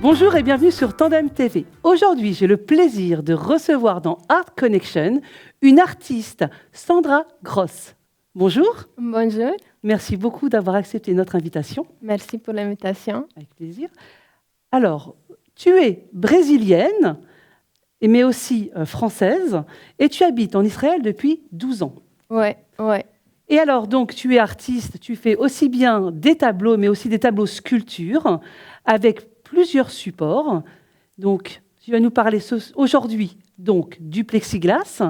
Bonjour et bienvenue sur Tandem TV. Aujourd'hui, j'ai le plaisir de recevoir dans Art Connection une artiste, Sandra Gross. Bonjour. Bonjour. Merci beaucoup d'avoir accepté notre invitation. Merci pour l'invitation. Avec plaisir. Alors, tu es brésilienne, mais aussi française, et tu habites en Israël depuis 12 ans. Ouais. Et alors, donc, tu es artiste, tu fais aussi bien des tableaux, mais aussi des tableaux sculptures, avec plusieurs supports. Donc, tu vas nous parler aujourd'hui donc, du plexiglas,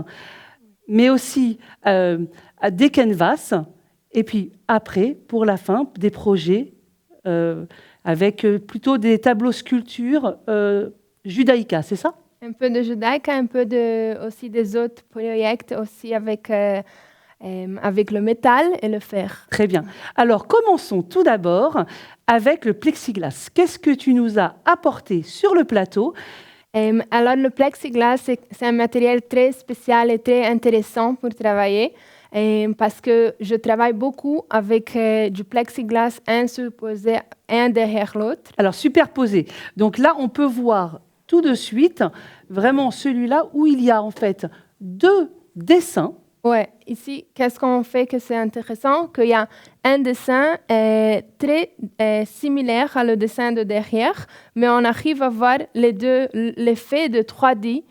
mais aussi des canvas, et puis après, pour la fin, des projets avec plutôt des tableaux sculptures judaïka, c'est ça? Un peu de judaïka, un peu aussi des autres projets aussi avec le métal et le fer. Très bien. Alors, commençons tout d'abord avec le plexiglas. Qu'est-ce que tu nous as apporté sur le plateau? Alors, le plexiglas, c'est un matériel très spécial et très intéressant pour travailler parce que je travaille beaucoup avec du plexiglas, un superposé, un derrière l'autre. Alors, superposé. Donc là, on peut voir tout de suite vraiment celui-là où il y a en fait deux dessins. Ouais, ici, qu'est-ce qu'on fait que c'est intéressant? Qu'il y a un dessin très similaire à le dessin de derrière, mais on arrive à voir l'effet de 3D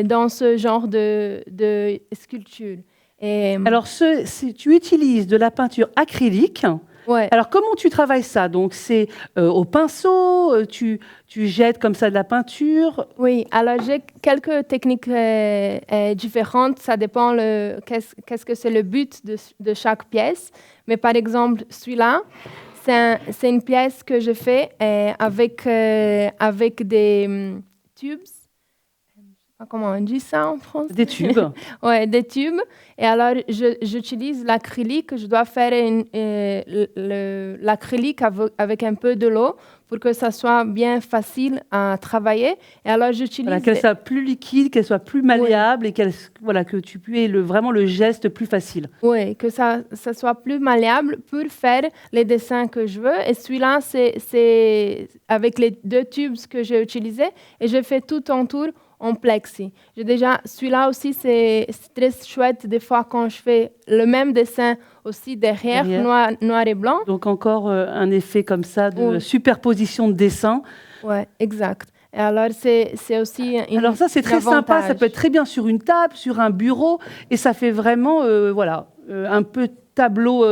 dans ce genre de sculpture. Alors, tu utilises de la peinture acrylique. Ouais. Alors, comment tu travailles ça? Donc, c'est au pinceau, tu jettes comme ça de la peinture? Oui, alors j'ai quelques techniques différentes. Ça dépend qu'est-ce que c'est le but de chaque pièce. Mais par exemple, celui-là, c'est une pièce que je fais avec des tubes. Comment on dit ça en français? Des tubes. Oui, des tubes. Et alors, j'utilise l'acrylique. Je dois faire l'acrylique avec un peu de l'eau pour que ça soit bien facile à travailler. Et alors, j'utilise... Voilà, qu'elle soit plus liquide, qu'elle soit plus malléable, oui. Et que tu puisses vraiment le geste plus facile. Oui, que ça soit plus malléable pour faire les dessins que je veux. Et celui-là, c'est avec les deux tubes que j'ai utilisés. Et je fais tout en tour en plexi. Celui-là aussi, c'est très chouette des fois quand je fais le même dessin aussi derrière. Noir et blanc. Donc encore un effet comme ça de superposition de dessins. Oui, exact. Et alors, c'est aussi alors ça, c'est très sympa. Ça peut être très bien sur une table, sur un bureau. Et ça fait vraiment un peu tableau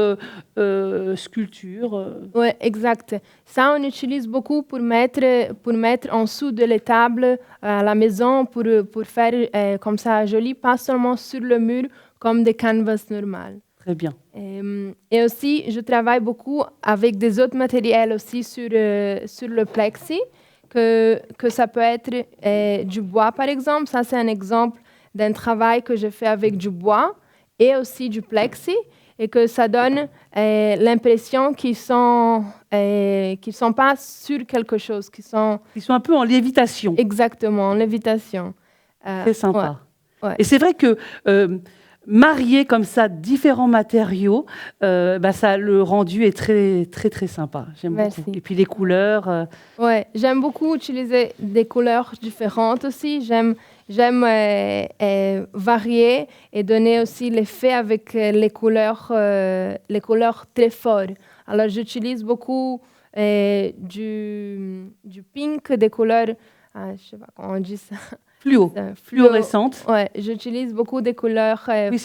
sculpture. Oui, exact. Ça, on utilise beaucoup pour mettre en dessous de les tables à la maison, pour faire comme ça joli, pas seulement sur le mur, comme des canvas normales. Très bien. Et aussi, je travaille beaucoup avec des autres matériels aussi sur le plexi, que ça peut être du bois, par exemple. Ça, c'est un exemple d'un travail que je fais avec du bois et aussi du plexi, et que ça donne l'impression qu'ils sont pas sur quelque chose, qu'ils sont un peu en lévitation. Exactement, en lévitation. C'est sympa. Ouais. Et c'est vrai que marier comme ça différents matériaux, ça, le rendu est très, très, très sympa. J'aime beaucoup. Et puis les couleurs. Ouais, j'aime beaucoup utiliser des couleurs différentes aussi. J'aime varier et donner aussi l'effet avec les couleurs très fortes. Alors, j'utilise beaucoup du pink, des couleurs, je ne sais pas comment on dit ça. Fluorescentes. Oui, j'utilise beaucoup des couleurs oui,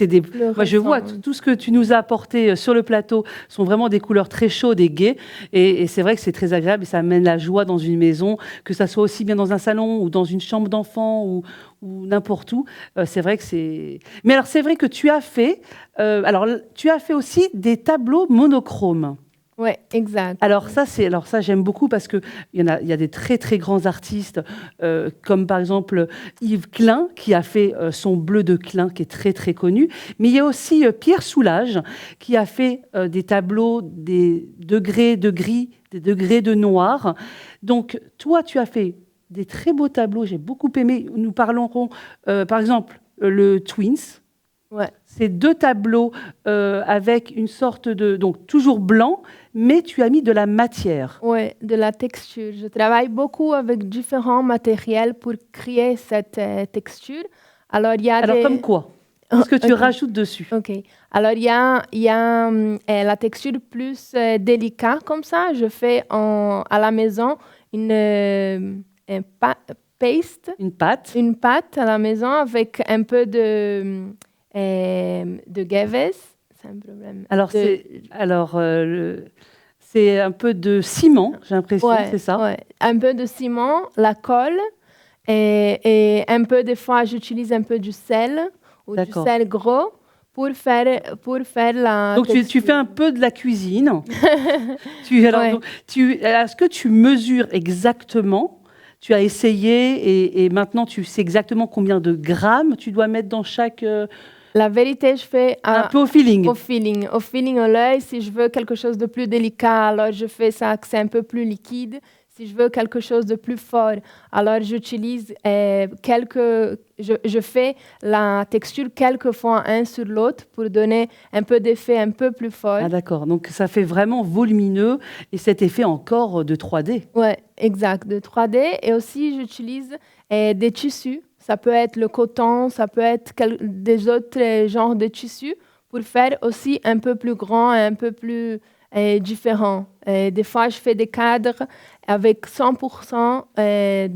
moi, je vois tout ce que tu nous as apporté sur le plateau sont vraiment des couleurs très chaudes et gaies. Et c'est vrai que c'est très agréable et ça amène la joie dans une maison, que ça soit aussi bien dans un salon ou dans une chambre d'enfant ou n'importe où. C'est vrai que c'est... Mais alors, c'est vrai que tu as fait aussi des tableaux monochromes. Oui, exact. Alors ça, j'aime beaucoup parce qu'il y a des très, très grands artistes, comme par exemple Yves Klein, qui a fait son bleu de Klein, qui est très, très connu. Mais il y a aussi Pierre Soulages, qui a fait des tableaux, des degrés de gris, des degrés de noir. Donc, toi, tu as fait des très beaux tableaux, j'ai beaucoup aimé. Nous parlerons, par exemple, le Twins. Ouais. C'est 2 tableaux avec une sorte de... Donc, toujours blanc, mais tu as mis de la matière. Oui, de la texture. Je travaille beaucoup avec différents matériels pour créer cette texture. Alors, il y a Alors, comme quoi? Qu'est-ce que tu rajoutes dessus? OK. Alors, il y a la texture plus délicate comme ça. Je fais à la maison un paste. Une pâte À la maison avec un peu de Geves. C'est un problème. Alors, c'est un peu de ciment, j'ai l'impression, Ouais, c'est ça? ouais. Un peu de ciment, la colle, et un peu, des fois, j'utilise un peu du sel ou du sel gros pour faire la Donc, tu fais un peu de la cuisine. Est-ce que tu mesures exactement? Tu as essayé et maintenant, tu sais exactement combien de grammes tu dois mettre dans chaque... La vérité, je fais un peu au feeling. Au feeling, à l'œil. Si je veux quelque chose de plus délicat, alors je fais ça que c'est un peu plus liquide. Si je veux quelque chose de plus fort, alors j'utilise je fais la texture quelques fois un sur l'autre pour donner un peu d'effet un peu plus fort. Ah d'accord, donc ça fait vraiment volumineux et cet effet encore de 3D. Oui, exact, de 3D. Et aussi, j'utilise des tissus. Ça peut être le coton, ça peut être des autres genres de tissus pour faire aussi un peu plus grand et un peu plus différent. Des fois, je fais des cadres avec 100%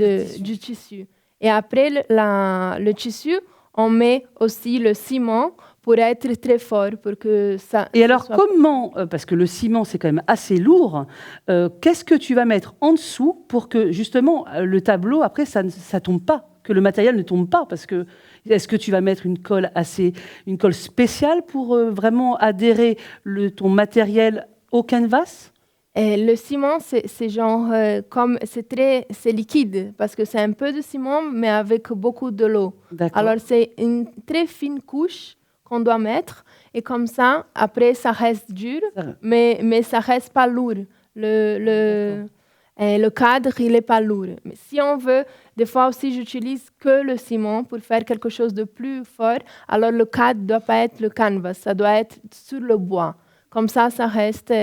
du tissu. Et après le tissu, on met aussi le ciment pour être très fort, pour que ça... Et alors, comment, parce que le ciment, c'est quand même assez lourd, qu'est-ce que tu vas mettre en dessous pour que, justement, le tableau, après, ça ne tombe pas, que le matériel ne tombe pas? Parce que, est-ce que tu vas mettre une colle spéciale pour vraiment adhérer ton matériel au canvas? Le ciment, c'est genre comme c'est liquide parce que c'est un peu de ciment mais avec beaucoup de l'eau. Alors c'est une très fine couche qu'on doit mettre et comme ça après ça reste dur mais ça reste pas lourd. Le cadre il est pas lourd. Mais si on veut, des fois aussi j'utilise que le ciment pour faire quelque chose de plus fort. Alors le cadre doit pas être le canvas, ça doit être sur le bois. Comme ça reste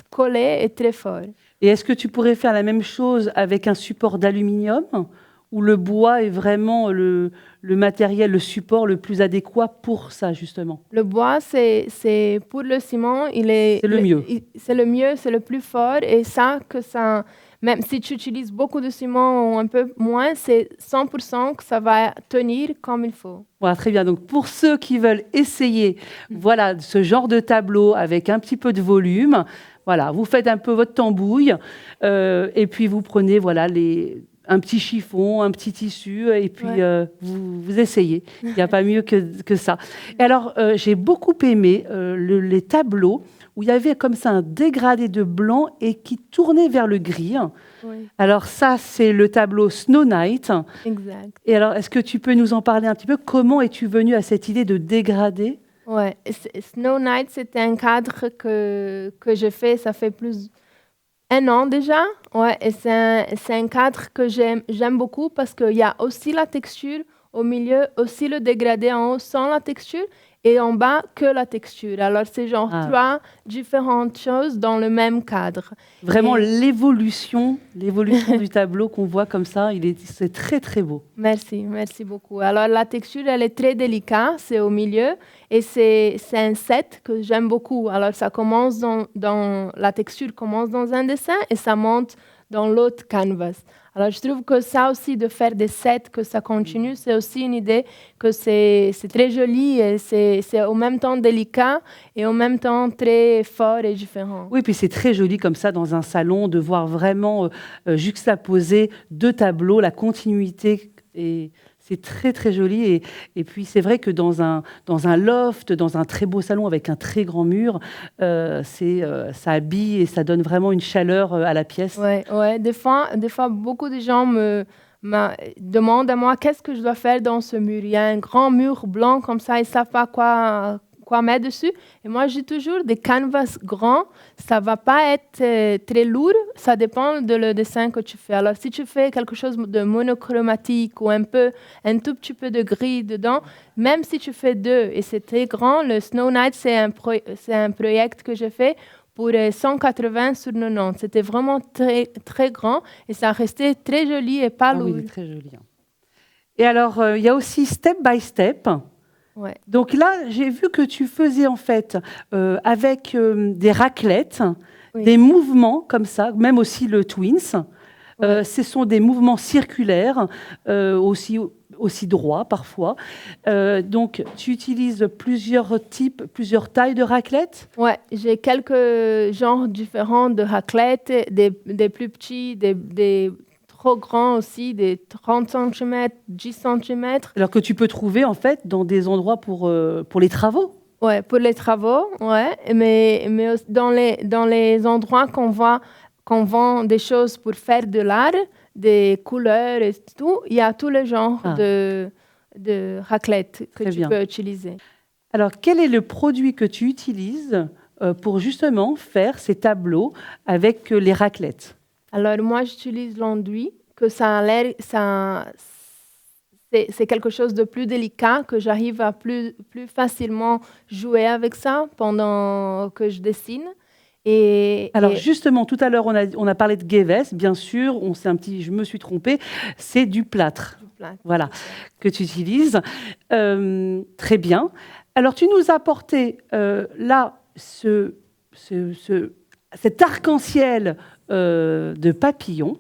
collé et très fort. Et est-ce que tu pourrais faire la même chose avec un support d'aluminium où le bois est vraiment le matériel, le support le plus adéquat pour ça, justement? Le bois, c'est pour le ciment, c'est le mieux. C'est le mieux, c'est le plus fort. Et même si tu utilises beaucoup de ciment ou un peu moins, c'est 100% que ça va tenir comme il faut. Voilà, très bien. Donc, pour ceux qui veulent essayer ce genre de tableau avec un petit peu de volume, voilà, vous faites un peu votre tambouille et puis vous prenez un petit chiffon, un petit tissu et puis vous essayez. Il n'y a pas mieux que ça. Et alors, j'ai beaucoup aimé les tableaux où il y avait comme ça un dégradé de blanc et qui tournait vers le gris. Oui. Alors ça, c'est le tableau Snow Night. Exact. Et alors, est-ce que tu peux nous en parler un petit peu? Comment es-tu venue à cette idée de dégrader? Ouais, Snow Night, c'était un cadre que je fais, ça fait plus un an déjà. Ouais, et c'est un cadre que j'aime beaucoup parce qu'il y a aussi la texture au milieu, aussi le dégradé en haut sans la texture. Et en bas, que la texture. Alors, c'est genre 3 différentes choses dans le même cadre. Vraiment, l'évolution du tableau qu'on voit comme ça, c'est très, très beau. Merci beaucoup. Alors, la texture, elle est très délicate, c'est au milieu. Et c'est un set que j'aime beaucoup. Alors, ça commence la texture commence dans un dessin et ça monte dans l'autre canvas. Alors, je trouve que ça aussi, de faire des sets, que ça continue, c'est aussi une idée que c'est très joli et c'est en même temps délicat et en même temps très fort et différent. Oui, puis c'est très joli comme ça dans un salon de voir vraiment juxtaposer 2 tableaux, la continuité et c'est très, très joli. Et puis, c'est vrai que dans un loft, dans un très beau salon avec un très grand mur, ça habille et ça donne vraiment une chaleur à la pièce. Ouais. Des fois, beaucoup de gens me demandent à moi qu'est-ce que je dois faire dans ce mur. Il y a un grand mur blanc comme ça, ils ne savent pas quoi quoi mettre dessus. Et moi, j'ai toujours des canvas grands. Ça ne va pas être très lourd. Ça dépend de dessin que tu fais. Alors, si tu fais quelque chose de monochromatique ou un tout petit peu de gris dedans, même si tu fais 2 et c'est très grand, le Snow Night, c'est un projet que j'ai fait pour 180 sur 90. C'était vraiment très, très grand et ça restait très joli et pas lourd. Oui, très joli. Et alors, il y a aussi Step by Step. Ouais. Donc là, j'ai vu que tu faisais en fait avec des raclettes, des mouvements comme ça, même aussi le Twins. Ce sont des mouvements circulaires, aussi droits parfois. Donc, tu utilises plusieurs tailles de raclettes? Ouais, j'ai quelques genres différents de raclettes, des plus petits, des trop grands aussi, des 30 cm, 10 cm. Alors que tu peux trouver en fait dans des endroits pour les travaux. Ouais, pour les travaux, ouais, mais dans les endroits qu'on vend des choses pour faire de l'art, des couleurs et tout, il y a tous les genres de raclettes que tu peux utiliser. Alors, quel est le produit que tu utilises pour justement faire ces tableaux avec les raclettes? Alors, moi, j'utilise l'enduit, que c'est quelque chose de plus délicat, que j'arrive à plus facilement jouer avec ça pendant que je dessine. Alors, justement, tout à l'heure, on a parlé de Geves, bien sûr, je me suis trompée, c'est du plâtre. Voilà, que tu utilises. Très bien. Alors, tu nous as apporté là cet arc-en-ciel de papillons.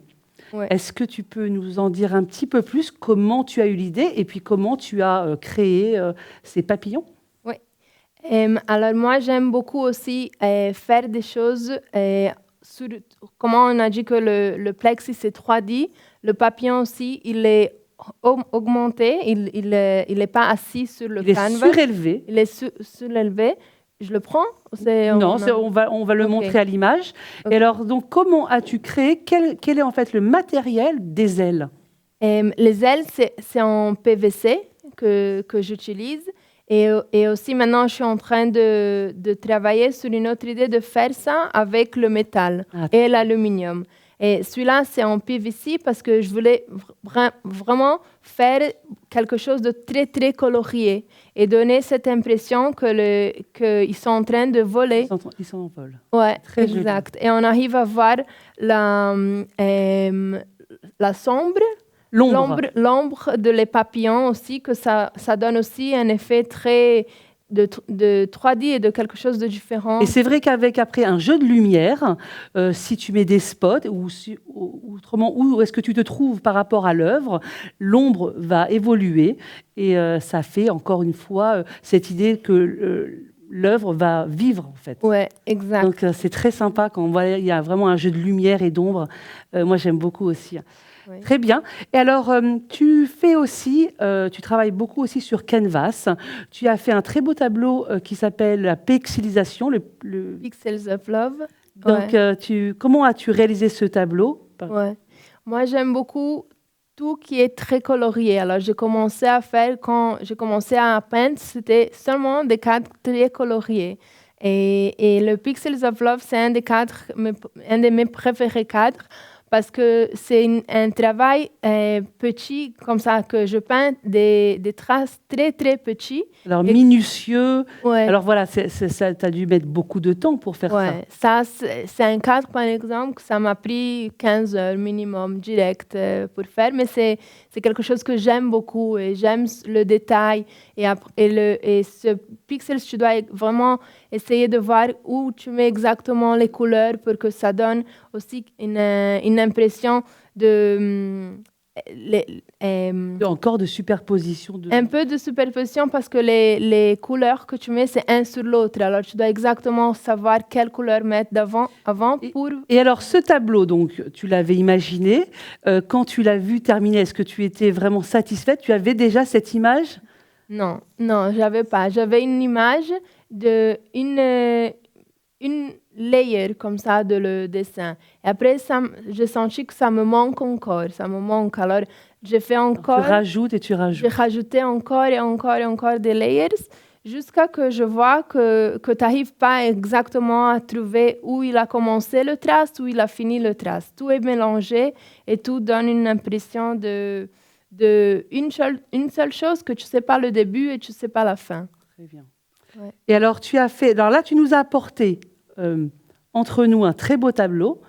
Ouais. Est-ce que tu peux nous en dire un petit peu plus, comment tu as eu l'idée et puis comment tu as créé ces papillons? Oui. Alors moi, j'aime beaucoup aussi faire des choses comment on a dit que le plexi, c'est 3D. Le papillon aussi, il est augmenté, il n'est pas assis sur le canvas. Il est surélevé. Il est surélevé. Je le prends? Non, on va le montrer à l'image. Okay. Et alors, donc, comment as-tu créé, quel est en fait le matériel des ailes? Les ailes, c'est en PVC que j'utilise. Et aussi, maintenant, je suis en train de travailler sur une autre idée de faire ça avec le métal et l'aluminium. Et celui-là, c'est en PVC parce que je voulais vraiment faire quelque chose de très, très colorié et donner cette impression qu'ils sont en train de voler. Ils sont en vol. Oui, exact. Joli. Et on arrive à voir la sombre. L'ombre de les papillons aussi, que ça donne aussi un effet très de 3D et de quelque chose de différent. Et c'est vrai qu'avec après un jeu de lumière, si tu mets des spots, ou autrement, où est-ce que tu te trouves par rapport à l'œuvre, l'ombre va évoluer et ça fait encore une fois cette idée que l'œuvre va vivre en fait. Ouais, exact. Donc c'est très sympa quand on voit il y a vraiment un jeu de lumière et d'ombre. Moi j'aime beaucoup aussi. Oui. Très bien. Et alors, tu fais aussi, tu travailles beaucoup aussi sur Canvas. Tu as fait un très beau tableau qui s'appelle la pixelisation. Le Pixels of Love. Donc, comment as-tu réalisé ce tableau? Ouais. Moi, j'aime beaucoup tout qui est très colorié. Alors, j'ai commencé à faire, quand j'ai commencé à peindre, c'était seulement des cadres très coloriés. Et le Pixels of Love, c'est un de mes préférés cadres. Parce que c'est un travail petit, comme ça, que je peins des traces très, très petites. Alors, minutieux. Ouais. Alors, voilà, tu as dû mettre beaucoup de temps pour faire ça. C'est un cadre, par exemple, que ça m'a pris 15 heures minimum, direct, pour faire. Mais c'est quelque chose que j'aime beaucoup et j'aime le détail. Et ce pixel, tu dois vraiment essayer de voir où tu mets exactement les couleurs pour que ça donne aussi une impression encore de superposition. Un peu de superposition parce que les couleurs que tu mets, c'est un sur l'autre. Alors, tu dois exactement savoir quelle couleur mettre avant pour... Et alors, ce tableau, donc, tu l'avais imaginé. Quand tu l'as vu terminer, est-ce que tu étais vraiment satisfaite? Tu avais déjà cette image? Non, j'avais pas. J'avais une image une layer comme ça de le dessin. Et après, j'ai senti que ça me manque encore. Ça me manque. Alors, j'ai fait encore... Tu rajoutes et tu rajoutes. J'ai rajouté encore et encore et encore des layers jusqu'à que je vois que tu n'arrives pas exactement à trouver où il a commencé le trace, où il a fini le trace. Tout est mélangé et tout donne une impression de une seule chose que tu ne sais pas le début et tu ne sais pas la fin. Très bien. Ouais. Et alors, alors là, tu nous as apporté entre nous un très beau tableau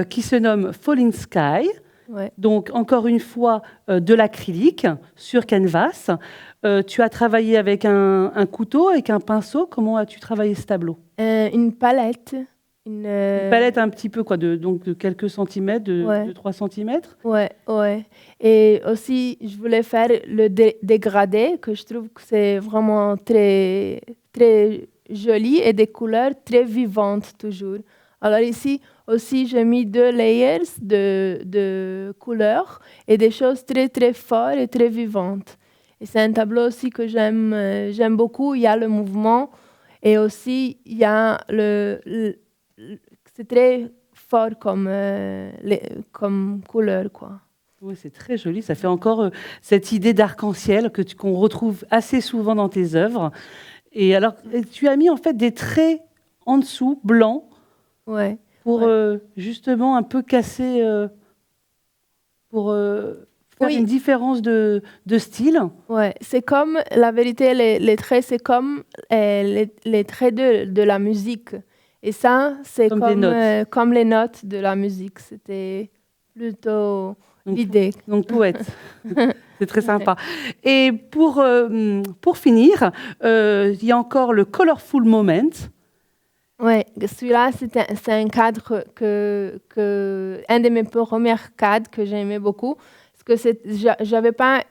qui se nomme Falling Sky. Ouais. Donc, encore une fois, de l'acrylique sur canvas. Tu as travaillé avec un couteau, avec un pinceau. Comment as-tu travaillé ce tableau? Une palette. Une palette un petit peu, de quelques centimètres, Ouais. de 3 centimètres. Ouais. Et aussi, je voulais faire le dégradé, que je trouve que c'est vraiment très, très joli et des couleurs très vivantes toujours. Alors ici aussi, j'ai mis 2 layers de couleurs et des choses très, très fortes et très vivantes. Et c'est un tableau aussi que j'aime beaucoup. Il y a le mouvement et aussi il y a c'est très fort comme couleur, quoi. Oui, c'est très joli. Ça fait encore cette idée d'arc-en-ciel qu'on retrouve assez souvent dans tes œuvres. Et alors, tu as mis en fait des traits en dessous, blancs, Ouais. pour justement un peu casser, pour faire Oui. une différence de style. Ouais, c'est comme, la vérité, les traits, c'est comme les traits de la musique. Et ça, c'est Comme des notes. comme les notes de la musique. C'était plutôt l'idée. Donc, poète. C'est très sympa. Et pour finir, il y a encore le Colorful Moment. Oui, celui-là, c'est un cadre un de mes premiers cadres que j'aimais beaucoup. Parce que j'avais pas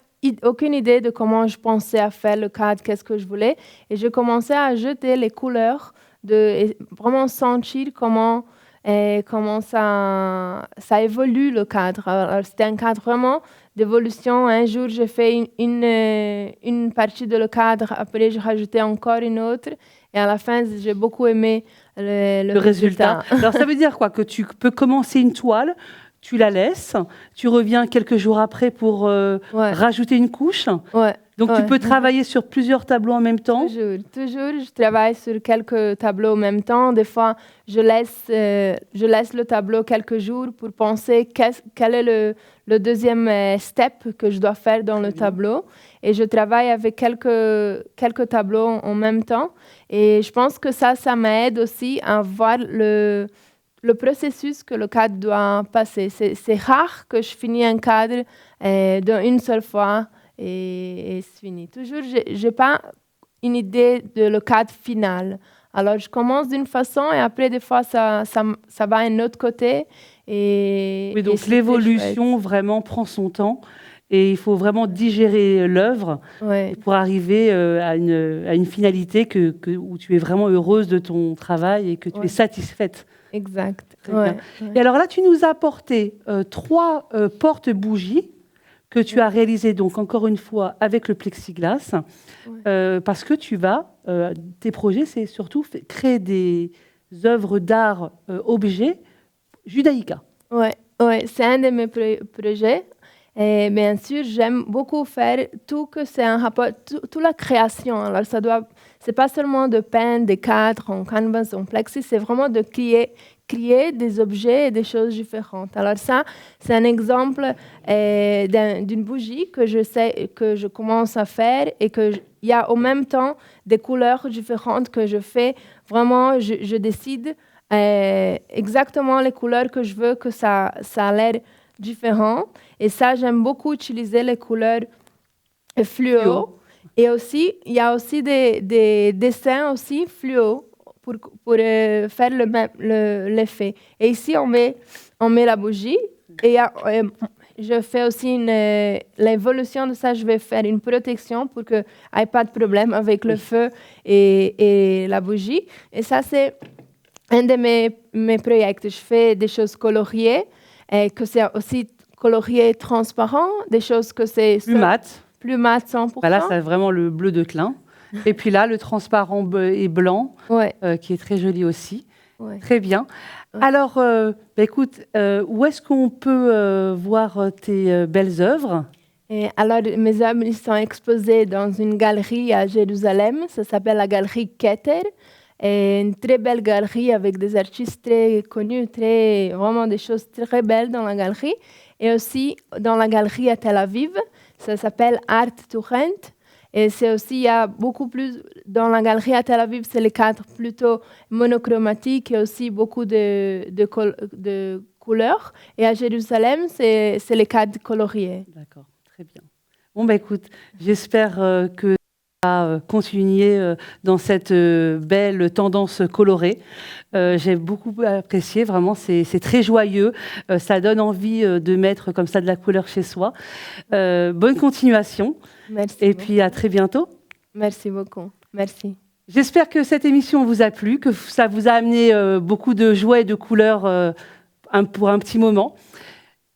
aucune idée de comment je pensais à faire le cadre, qu'est-ce que je voulais. Et je commençais à jeter les couleurs, et vraiment sentir comment ça évolue le cadre. Alors, c'était un cadre vraiment d'évolution. Un jour, j'ai fait une partie de le cadre, après j'ai rajouté encore une autre. Et à la fin, j'ai beaucoup aimé le résultat. Alors, ça veut dire quoi? Que tu peux commencer une toile, tu la laisses, tu reviens quelques jours après pour rajouter une couche. Ouais. Donc, tu peux travailler sur plusieurs tableaux en même temps. Toujours, je travaille sur quelques tableaux en même temps. Des fois, je laisse le tableau quelques jours pour penser quel est le deuxième step que je dois faire dans le tableau. Et je travaille avec quelques tableaux en même temps. Et je pense que ça m'aide aussi à voir le processus que le cadre doit passer. C'est rare que je finis un cadre d'une seule fois et c'est fini. Toujours, je n'ai pas une idée de le cadre final. Alors, je commence d'une façon et après, des fois, ça va à un autre côté. Oui, donc l'évolution vraiment prend son temps et il faut vraiment digérer l'œuvre pour arriver à une finalité où tu es vraiment heureuse de ton travail et que tu es satisfaite. Exact. Et alors là, tu nous as apporté 3 porte-bougies que tu as réalisées, donc encore une fois, avec le plexiglas, parce que tes projets, c'est surtout créer des œuvres d'art objets judaïka. Oui, c'est un de mes projets. Et bien sûr, j'aime beaucoup faire tout que c'est un rapport, toute la création. Alors, c'est pas seulement de peindre des cadres en canvas, en plexi, c'est vraiment de créer des objets et des choses différentes. Alors ça, c'est un exemple d'une bougie que je commence à faire et il y a en même temps des couleurs différentes que je fais. Vraiment, je décide exactement les couleurs que je veux que ça a l'air différent. Et ça, j'aime beaucoup utiliser les couleurs fluo. Et aussi, il y a aussi des dessins aussi fluo pour faire l'effet. Et ici, on met la bougie. Et je fais aussi l'évolution de ça. Je vais faire une protection pour qu'il n'y ait pas de problème avec le feu et la bougie. Et ça, c'est un de mes projets. Je fais des choses coloriées, que c'est aussi colorié transparent, des choses que c'est plus mat. Plus mat 100%. Là, c'est vraiment le bleu de Klein. Et puis là, le transparent et blanc, qui est très joli aussi. Ouais. Très bien. Ouais. Alors, écoute, où est-ce qu'on peut voir tes belles œuvres? Et alors, mes œuvres ils sont exposées dans une galerie à Jérusalem, ça s'appelle la galerie Keter, et une très belle galerie avec des artistes très connus, vraiment des choses très belles dans la galerie. Et aussi dans la galerie à Tel Aviv, ça s'appelle Art to Rent. Et c'est aussi, il y a beaucoup plus, dans la galerie à Tel Aviv, c'est les cadres plutôt monochromatiques et aussi beaucoup de couleurs. Et à Jérusalem, c'est les cadres coloriés. D'accord, très bien. Bon, bah écoute, j'espère que tu vas continuer dans cette belle tendance colorée. J'ai beaucoup apprécié, vraiment, c'est très joyeux. Ça donne envie de mettre comme ça de la couleur chez soi. Bonne continuation. Merci. Et puis à très bientôt. Merci beaucoup. Merci. J'espère que cette émission vous a plu, que ça vous a amené beaucoup de joie et de couleurs pour un petit moment.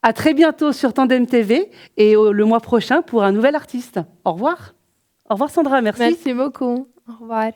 À très bientôt sur Tandem TV et le mois prochain pour un nouvel artiste. Au revoir. Au revoir Sandra, merci. Merci beaucoup. Au revoir.